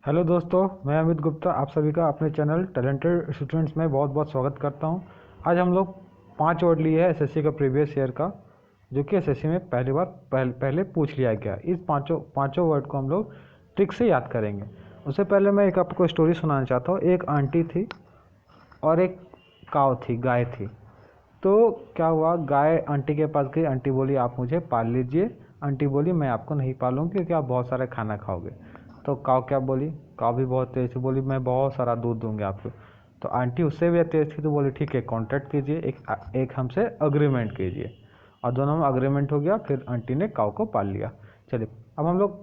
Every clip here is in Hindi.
हेलो दोस्तों, मैं अमित गुप्ता आप सभी का अपने चैनल टैलेंटेड स्टूडेंट्स में बहुत बहुत स्वागत करता हूं। आज हम लोग 5 वर्ड लिए हैं एसएससी का प्रीवियस ईयर का, जो कि एसएससी में पहले पूछ लिया गया। इस पांचों वर्ड को हम लोग ट्रिक से याद करेंगे। उससे पहले मैं एक आपको स्टोरी सुनाना चाहता हूँ। एक आंटी थी और एक काव थी, गाय थी। तो क्या हुआ, गाय आंटी के पास गई। आंटी बोली आप मुझे पाल लीजिए। आंटी बोली मैं आपको नहीं पालूंगी क्योंकि आप बहुत सारा खाना खाओगे। तो काव क्या बोली, काव भी बहुत तेज थी, बोली मैं बहुत सारा दूध दूंगी आपको। तो आंटी उससे भी तेज थी, तो बोली ठीक है कॉन्ट्रैक्ट कीजिए, एक हमसे अग्रीमेंट कीजिए। और दोनों में अग्रीमेंट हो गया। फिर आंटी ने काव को पाल लिया। चलिए अब हम लोग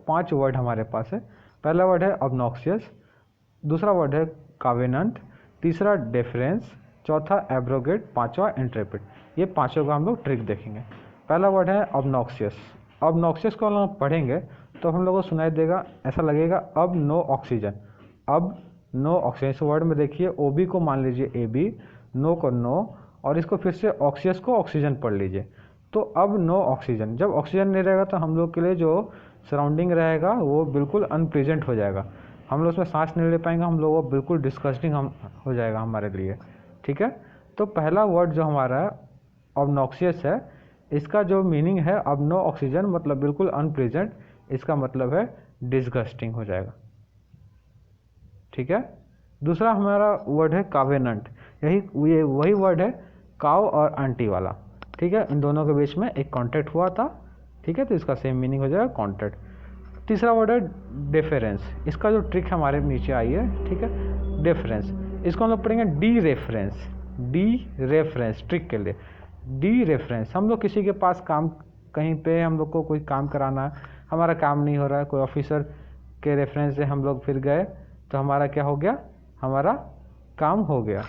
5 वर्ड हमारे पास है। पहला वर्ड है ऑब्नॉक्सियस, दूसरा वर्ड है कावेनेंट, तीसरा डिफरेंस, चौथा एब्रोगेट, पांचवा इंटरप्रेट। ये पांचों का हम लोग ट्रिक देखेंगे। पहला वर्ड है ऑब्नॉक्सियस। ऑब्नॉक्सियस को हम लोग पढ़ेंगे तो हम लोगों को सुनाई देगा, ऐसा लगेगा अब नो ऑक्सीजन, अब नो ऑक्सीजन। इस वर्ड में देखिए ओबी को मान लीजिए ए बी, नो को नो, और इसको फिर से ऑक्सीयस को ऑक्सीजन पढ़ लीजिए। तो अब नो ऑक्सीजन, जब ऑक्सीजन नहीं रहेगा तो हम लोग के लिए जो सराउंडिंग रहेगा वो बिल्कुल अनप्रेजेंट हो जाएगा। हम लोग उसमें सांस नहीं ले पाएंगे, हम लोग वो बिल्कुल डिस्कस्टिंग हो जाएगा हमारे लिए। ठीक है, तो पहला वर्ड जो हमारा ऑब्नॉक्सियस है, इसका जो मीनिंग है अब नो ऑक्सीजन मतलब बिल्कुल अनप्रेजेंट, इसका मतलब है डिस्गस्टिंग हो जाएगा। ठीक है, दूसरा हमारा वर्ड है कावेनेंट। ये वही वर्ड है काव और आंटी वाला। ठीक है, इन दोनों के बीच में एक कॉन्ट्रैक्ट हुआ था। ठीक है, तो इसका सेम मीनिंग हो जाएगा कॉन्ट्रैक्ट। तीसरा वर्ड है डिफरेंस। इसका जो ट्रिक हमारे नीचे आई है, ठीक है, डिफरेंस, इसको हम लोग पढ़ेंगे D reference. D reference trick के लिए डी रेफरेंस, हम लोग किसी के पास काम, कहीं पे हम लोग को कोई काम कराना है, हमारा काम नहीं हो रहा है, कोई ऑफिसर के रेफरेंस से हम लोग फिर गए तो हमारा क्या हो गया, हमारा काम हो गया।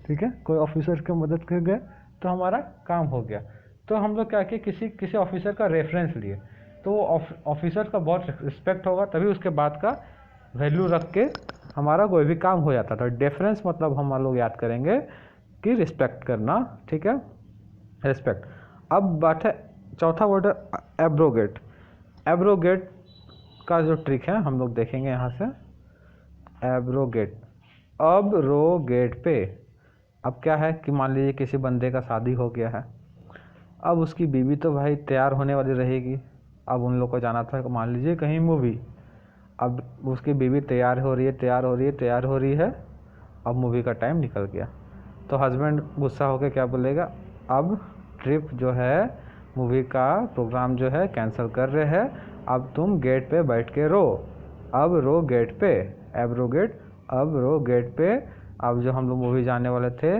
ठीक है, कोई ऑफिसर की मदद कर गए तो हमारा काम हो गया। तो हम लोग क्या किए, किसी ऑफिसर का रेफरेंस लिए, तो ऑफिसर का बहुत रिस्पेक्ट होगा, तभी उसके बाद का वैल्यू रख के हमारा कोई भी काम हो जाता था। डिफरेंस मतलब हम लोग याद करेंगे कि रिस्पेक्ट करना। ठीक है, रिस्पेक्ट। अब बात है चौथा वर्ड है एब्रोगेट। एब्रोगेट का जो ट्रिक है हम लोग देखेंगे यहाँ से। एब्रोगेट, अब रो गेट पे। अब क्या है कि मान लीजिए किसी बंदे का शादी हो गया है, अब उसकी बीवी तो भाई तैयार होने वाली रहेगी। अब उन लोग को जाना था मान लीजिए कहीं मूवी, अब उसकी बीवी तैयार हो रही है। अब मूवी का टाइम निकल गया, तो हस्बैंड गुस्सा होकर क्या बोलेगा, अब ट्रिप जो है, मूवी का प्रोग्राम जो है कैंसिल कर रहे हैं, अब तुम गेट पे बैठ के रो। अब रो गेट पे, एब्रोगेट, अब रो गेट पे। अब जो हम लोग मूवी जाने वाले थे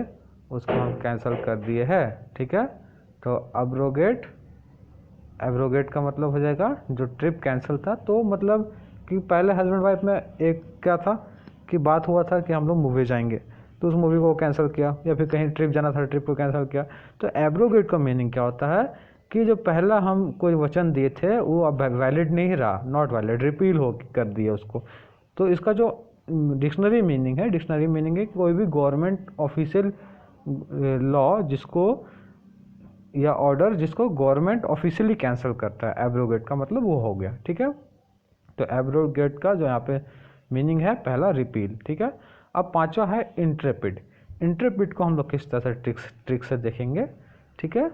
उसको हम कैंसिल कर दिए हैं। ठीक है, तो एब्रोगेट, एब्रोगेट का मतलब हो जाएगा जो ट्रिप कैंसिल था। तो मतलब कि पहले हस्बैंड वाइफ में एक क्या था कि बात हुआ था कि हम लोग मूवी जाएंगे, तो उस मूवी को कैंसिल किया, या फिर कहीं ट्रिप जाना था ट्रिप को कैंसिल किया। तो एब्रोगेट का मीनिंग क्या होता है कि जो पहला हम कोई वचन दिए थे वो अब वैलिड नहीं रहा, नॉट वैलिड, रिपील हो कर दिया उसको। तो इसका जो डिक्शनरी मीनिंग है, डिक्शनरी मीनिंग है कोई भी गवर्नमेंट ऑफिशियल लॉ जिसको या ऑर्डर जिसको गवर्नमेंट ऑफिशियली कैंसिल करता है, एब्रोगेट का मतलब वो हो गया। ठीक है, तो एब्रोगेट का जो यहाँ पे मीनिंग है पहला रिपील। ठीक है, अब पांचवा है इंटरप्रेट। इंटरप्रेट को हम लोग किस तरह से ट्रिक से देखेंगे। ठीक है,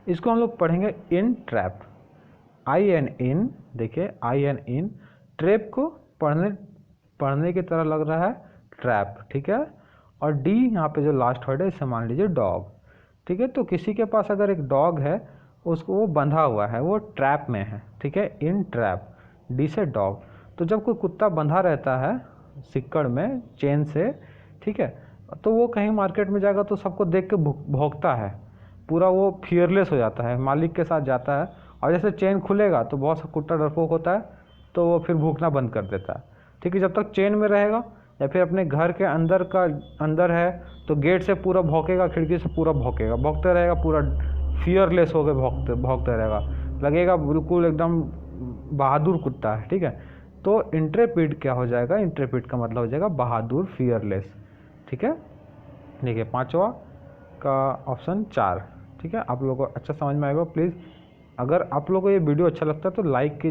इसको हम लोग पढ़ेंगे इन ट्रैप। आई एन इन, देखिए आई एन इन, ट्रैप को पढ़ने की तरह लग रहा है ट्रैप। ठीक है, और डी यहाँ पे जो लास्ट वर्ड है इसे मान लीजिए डॉग। ठीक है, तो किसी के पास अगर एक डॉग है, उसको वो बंधा हुआ है, वो ट्रैप में है। ठीक है, इन ट्रैप, डी से डॉग। तो जब कोई कुत्ता बंधा रहता है सिक्कड़ में चेन से, ठीक है, तो वो कहीं मार्केट में जाएगा तो सबको देख के भौंकता है, पूरा वो फियरलेस हो जाता है, मालिक के साथ जाता है। और जैसे चेन खुलेगा तो बहुत सा कुत्ता डरपोक होता है, तो वो फिर भूखना बंद कर देता है। ठीक है, जब तक चेन में रहेगा या फिर अपने घर के अंदर है तो गेट से पूरा भौंकेगा, खिड़की से पूरा भौंकेगा, भौंकते रहेगा, पूरा फियरलेस हो गए भौंकते रहेगा, लगेगा बिल्कुल एकदम बहादुर कुत्ता है। ठीक है, तो इंट्रेपिड क्या हो जाएगा, इंट्रेपिड का मतलब हो जाएगा बहादुर, फियरलेस। ठीक है, देखिए पांचवा का ऑप्शन 4। ठीक है, आप लोगों को अच्छा समझ में आएगा। प्लीज़ अगर आप लोगों को ये वीडियो अच्छा लगता है तो लाइक कीजिए।